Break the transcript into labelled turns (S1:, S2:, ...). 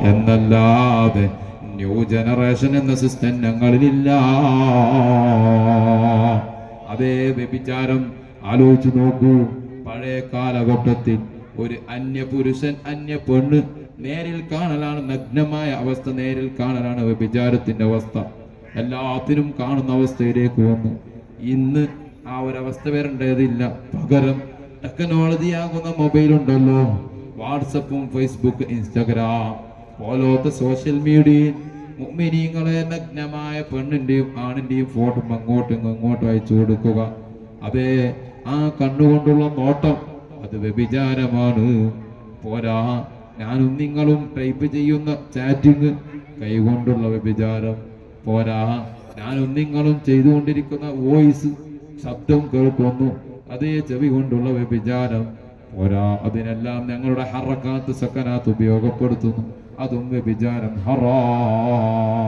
S1: എന്നല്ലാതെ new generation എന്ന system ഞങ്ങളിലില്ല. അതേ വ്യഭിചാരം ആലോചിച്ചു നോക്കൂ. പഴയ കാലഘട്ടത്തിൽ ഒരു അന്യപുരുഷൻ അന്യ പെണ്ണ് നേരിൽ കാണലാണ്, നഗ്നമായ അവസ്ഥ നേരിൽ കാണലാണ് വ്യഭിചാരത്തിന്റെ അവസ്ഥ. എല്ലാത്തിനും കാണുന്ന അവസ്ഥയിലേക്ക് വന്നു. ഇന്ന് ആ ഒരവസ്ഥ വരേണ്ടതില്ല. പകരം ടെക്നോളജി ആകുന്ന മൊബൈൽ ഉണ്ടല്ലോ, വാട്സപ്പും ഫേസ്ബുക്ക് ഇൻസ്റ്റഗ്രാം പോലത്തെ സോഷ്യൽ മീഡിയയിൽ മുഅ്മിനീങ്ങളെ നഗ്നമായ പെണ്ണിന്റെയും ആണിന്റെയും ഫോട്ടോ അങ്ങോട്ടും ഇങ്ങോട്ടും അയച്ചു കൊടുക്കുക. അതേ ആ കണ്ണുകൊണ്ടുള്ള നോട്ടം അത് വ്യഭിചാരമാണ്. പോരാ, ഞാനും നിങ്ങളും ടൈപ്പ് ചെയ്യുന്ന ചാറ്റിങ് കൈകൊണ്ടുള്ള വ്യഭിചാരം. പോരാ, ഞാനും നിങ്ങളും ചെയ്തുകൊണ്ടിരിക്കുന്ന വോയിസ് ശബ്ദം കേൾക്കുന്നു, അതേ ചെവി കൊണ്ടുള്ള വ്യഭിചാരം. പോരാ, അതിനെല്ലാം ഞങ്ങളുടെ ഹറക്കാത്ത് സക്കനാത്ത് ഉപയോഗപ്പെടുത്തുന്നു, അതും വ്യഭിചാരം, ഹറാം.